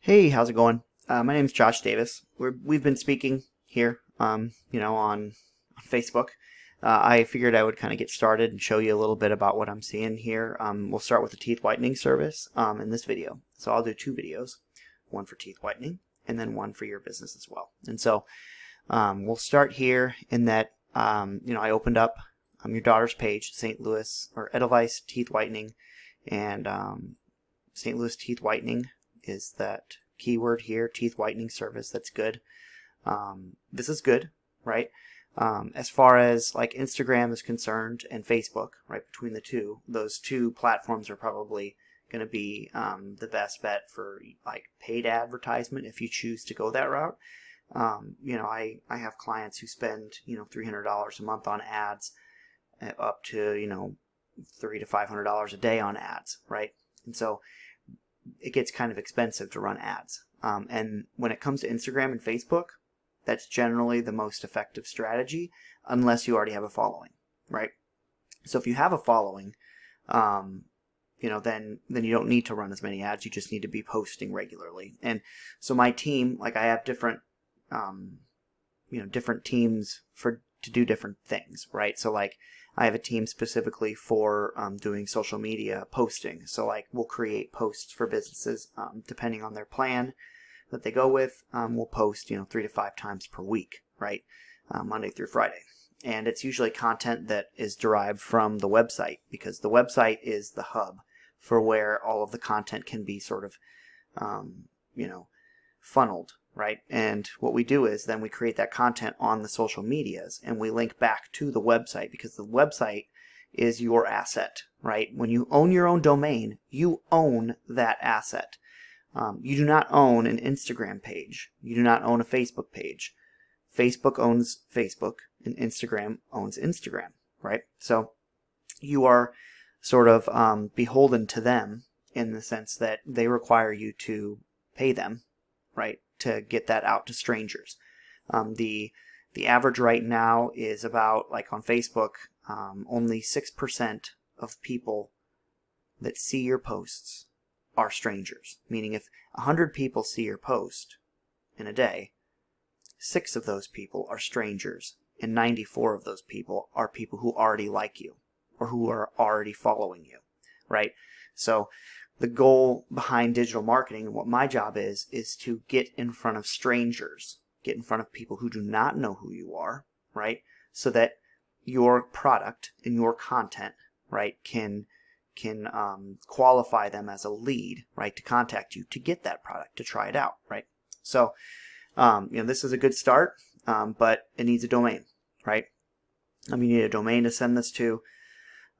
Hey, how's it going? My name is Josh Davis. We've been speaking here, on Facebook. I figured I would kind of get started and show you a little bit about what I'm seeing here. We'll start with the teeth whitening service in this video. So I'll do two videos, one for teeth whitening and then one for your business as well. And so we'll start here in that, I opened up your daughter's page, St. Louis or Edelweiss Teeth Whitening, and St. Louis Teeth Whitening is that keyword here, teeth whitening service. That's good. This is good, right? As far as like Instagram is concerned and Facebook, right, between the two, those two platforms are probably going to be the best bet for like paid advertisement if you choose to go that route. I have clients who spend $300 a month on ads, up to $300 to $500 a day on ads, right? And so it gets kind of expensive to run ads. And when it comes to Instagram and Facebook, that's generally the most effective strategy unless you already have a following, right? So if you have a following, then you don't need to run as many ads. You just need to be posting regularly. And so my team, like I have different, different teams to do different things, right? So like I have a team specifically for doing social media posting. So like we'll create posts for businesses depending on their plan that they go with. We'll post 3 to 5 times per week, right? Monday through Friday. And it's usually content that is derived from the website, because the website is the hub for where all of the content can be sort of funneled, right? And what we do is then we create that content on the social medias and we link back to the website, because the website is your asset, right? When you own your own domain, you own that asset. You do not own an Instagram page. You do not own a Facebook page. Facebook owns Facebook and Instagram owns Instagram, right? So you are sort of beholden to them in the sense that they require you to pay them, right, to get that out to strangers. The average right now is about, like on Facebook, only 6% of people that see your posts are strangers. Meaning if 100 people see your post in a day, 6 of those people are strangers, and 94 of those people are people who already like you or who are already following you, right? So the goal behind digital marketing, and what my job is to get in front of strangers, get in front of people who do not know who you are, right? So that your product and your content, right, can qualify them as a lead, right, to contact you to get that product, to try it out, right? So, this is a good start, but it needs a domain, right? You need a domain to send this to.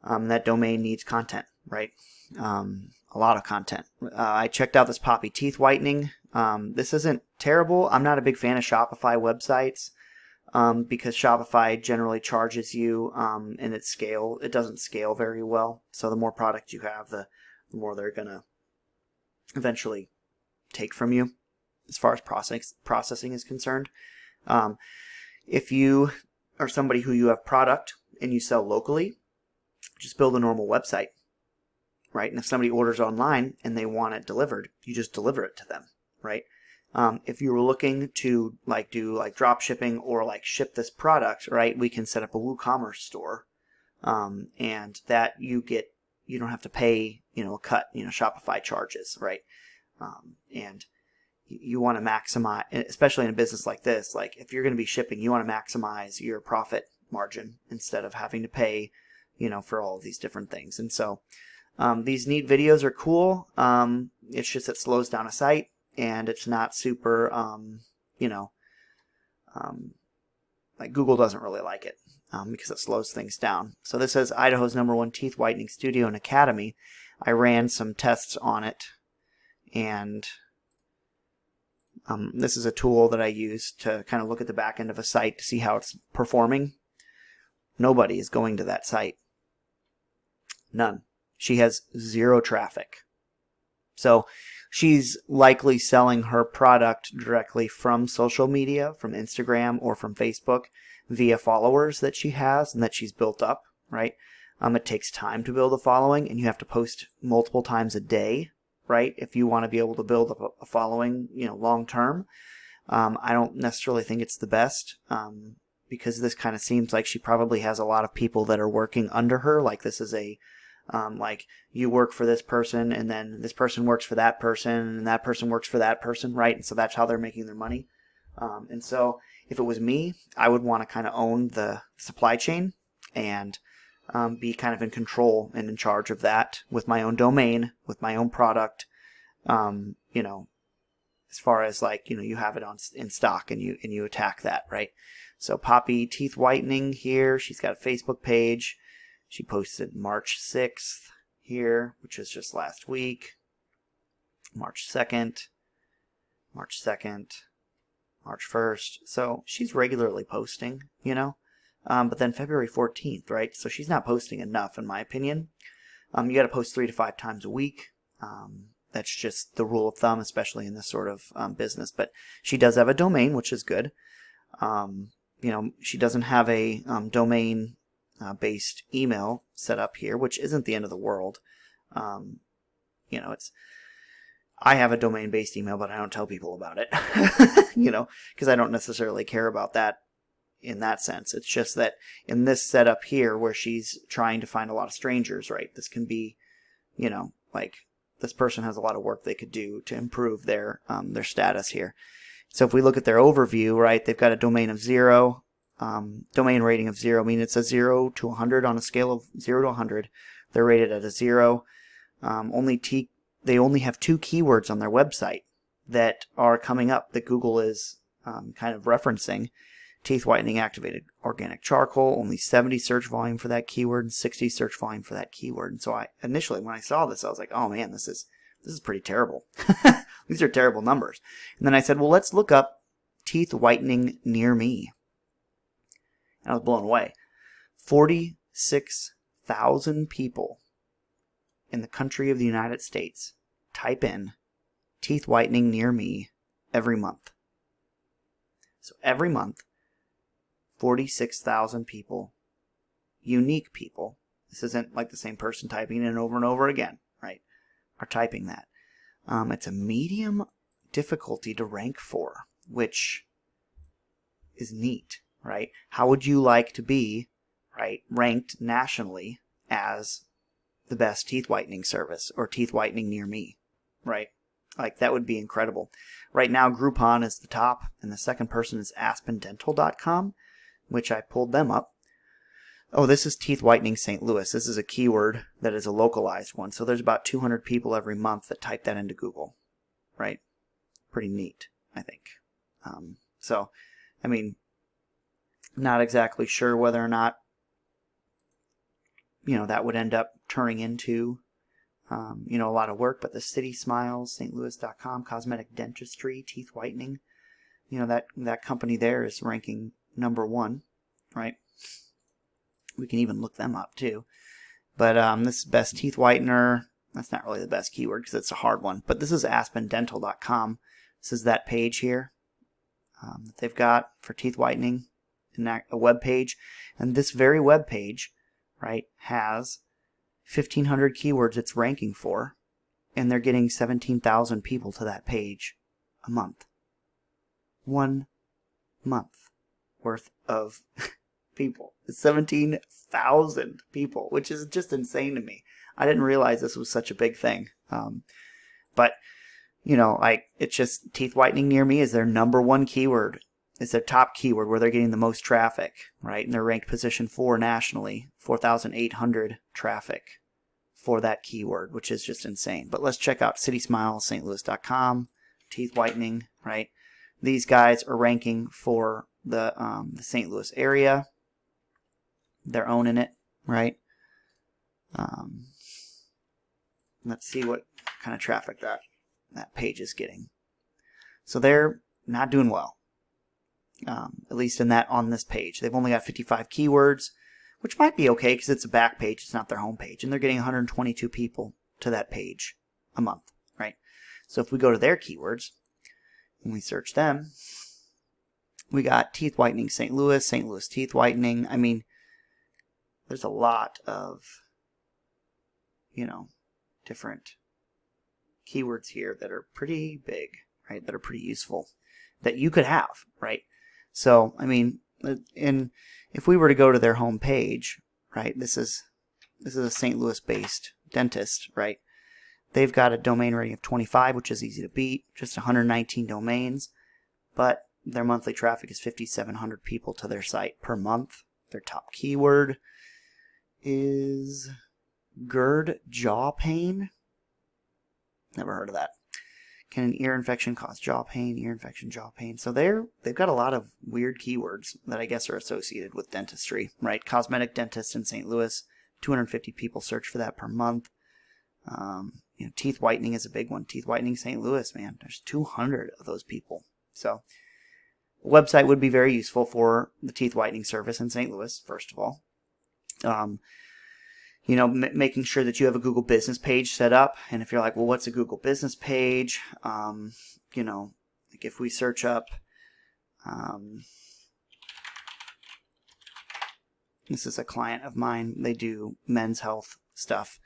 That domain needs content, right? A lot of content. I checked out this Poppy Teeth Whitening. This isn't terrible. I'm not a big fan of Shopify websites because Shopify generally charges you and it doesn't scale very well. So the more product you have, the more they're going to eventually take from you as far as processing is concerned. If you are somebody who you have product and you sell locally, just build a normal website, right? And if somebody orders online and they want it delivered, you just deliver it to them, right? If you were looking to do drop shipping or ship this product, right, we can set up a WooCommerce store, and that you don't have to pay, a cut, Shopify charges, right? And you want to maximize, especially in a business like this, like if you're going to be shipping, you want to maximize your profit margin instead of having to pay, for all of these different things. And so these neat videos are cool. It's just it slows down a site, and it's not super, like Google doesn't really like it because it slows things down. So this is Idaho's #1 teeth whitening studio and academy. I ran some tests on it, and this is a tool that I use to kind of look at the back end of a site to see how it's performing. Nobody is going to that site. None. She has 0 traffic. So she's likely selling her product directly from social media, from Instagram or from Facebook, via followers that she has and that she's built up, right? It takes time to build a following, and you have to post multiple times a day, right? If you want to be able to build up a following, long term. I don't necessarily think it's the best, because this kind of seems like she probably has a lot of people that are working under her. Like this is like you work for this person, and then this person works for that person, and that person works for that person, right? And so that's how they're making their money. And so if it was me, I would want to kind of own the supply chain and be kind of in control and in charge of that with my own domain, with my own product, as far as like, you have it in stock and you attack that, right? So Poppy Teeth Whitening here, she's got a Facebook page. She posted March 6th here, which was just last week. March 2nd, March 1st. So she's regularly posting, but then February 14th, right? So she's not posting enough, in my opinion. You got to post 3 to 5 times a week. That's just the rule of thumb, especially in this sort of business. But she does have a domain, which is good. She doesn't have a domain-based email set up here, which isn't the end of the world. I have a domain-based email, but I don't tell people about it, because I don't necessarily care about that in that sense. It's just that in this setup here, where she's trying to find a lot of strangers, right? This can be, like this person has a lot of work they could do to improve their status here. So if we look at their overview, right, they've got a domain of 0, domain rating of 0. I mean, it's a 0 to 100 on a scale of 0 to 100. They're rated at a 0. They only have 2 keywords on their website that are coming up that Google is kind of referencing. Teeth whitening activated organic charcoal, only 70 search volume for that keyword and 60 search volume for that keyword. And so initially when I saw this, I was like, oh man, this is pretty terrible. These are terrible numbers. And then I said, well, let's look up teeth whitening near me. And I was blown away. 46,000 people in the country of the United States type in teeth whitening near me every month. So every month, 46,000 people, unique people, this isn't like the same person typing it over and over again, right, are typing that. It's a medium difficulty to rank for, which is neat, right? How would you like to be, right, ranked nationally as the best teeth whitening service or teeth whitening near me, right? Like that would be incredible. Right now, Groupon is the top, and the second person is AspenDental.com, which I pulled them up. Oh, this is Teeth Whitening St. Louis. This is a keyword that is a localized one. So there's about 200 people every month that type that into Google, right? Pretty neat, I think. So, I mean, not exactly sure whether or not, that would end up turning into, a lot of work. But the City Smiles, stlouis.com, cosmetic dentistry, teeth whitening, that company there is ranking number 1, right? We can even look them up too. But this is best teeth whitener. That's not really the best keyword because it's a hard one. But this is AspenDental.com. This is that page here that they've got for teeth whitening, and a web page. And this very web page, right, has 1,500 keywords it's ranking for, and they're getting 17,000 people to that page a month. 1 month worth of people. It's 17,000 people, which is just insane to me. I didn't realize this was such a big thing. But, it's just teeth whitening near me is their number 1 keyword. It's their top keyword where they're getting the most traffic, right? And they're ranked position 4 nationally, 4,800 traffic for that keyword, which is just insane. But let's check out City Smiles, stlouis.com, teeth whitening, right? These guys are ranking for the St. Louis area. They're owning it, right? Let's see what kind of traffic that page is getting. So they're not doing well, at least on this page. They've only got 55 keywords, which might be okay because it's a back page. It's not their home page, and they're getting 122 people to that page a month, right? So if we go to their keywords and we search them, we got teeth whitening St. Louis teeth whitening. I mean, there's a lot of, different keywords here that are pretty big, right? That are pretty useful, that you could have, right? So, I mean, if we were to go to their home page, right? This is a St. Louis-based dentist, right? They've got a domain rating of 25, which is easy to beat, just 119 domains, but their monthly traffic is 5,700 people to their site per month. Their top keyword is GERD jaw pain. Never heard of that. Can an ear infection cause jaw pain? Ear infection, jaw pain. So they've got a lot of weird keywords that I guess are associated with dentistry, right? Cosmetic dentist in St. Louis, 250 people search for that per month. Teeth whitening is a big one. Teeth whitening St. Louis, man, there's 200 of those people. So a website would be very useful for the teeth whitening service in St. Louis, first of all. Making sure that you have a Google business page set up. And if you're like, well, what's a Google business page? Like if we search up, this is a client of mine. They do men's health stuff,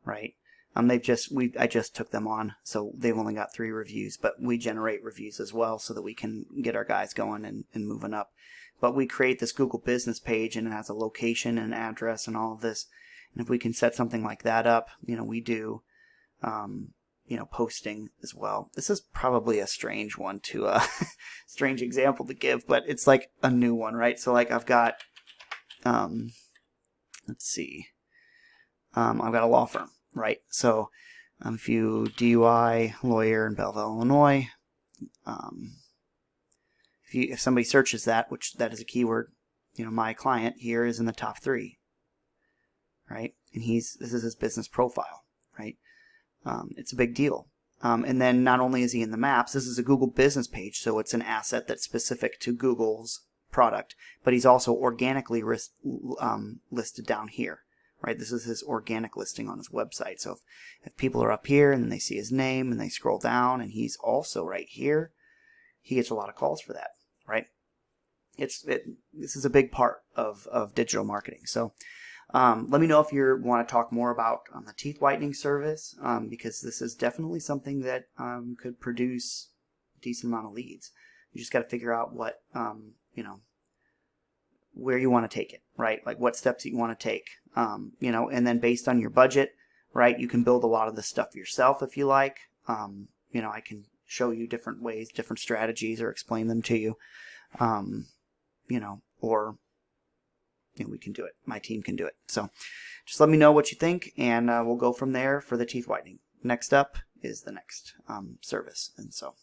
right? I just took them on, so they've only got 3 reviews, but we generate reviews as well so that we can get our guys going and moving up. But we create this Google business page, and it has a location and an address and all of this. And if we can set something like that up, we do, posting as well. This is probably a strange one to, strange example to give, but it's like a new one, right? So like I've got, let's see, I've got a law firm, right? So if you DUI lawyer in Belleville, Illinois, if somebody searches that, which that is a keyword, my client here is in the top 3. Right? And this is his business profile, right? It's a big deal. And then not only is he in the maps, this is a Google business page, so it's an asset that's specific to Google's product, but he's also organically listed down here, right? This is his organic listing on his website. So if people are up here and they see his name and they scroll down and he's also right here, he gets a lot of calls for that, right? This is a big part of digital marketing. So let me know if you want to talk more about the teeth whitening service, because this is definitely something that could produce a decent amount of leads. You just got to figure out what, where you want to take it, right? Like what steps you want to take, and then based on your budget, right, you can build a lot of this stuff yourself if you like. I can show you different ways, different strategies, or explain them to you, or we can do it. My team can do it. So just let me know what you think, and we'll go from there for the teeth whitening. Next up is the next service. And so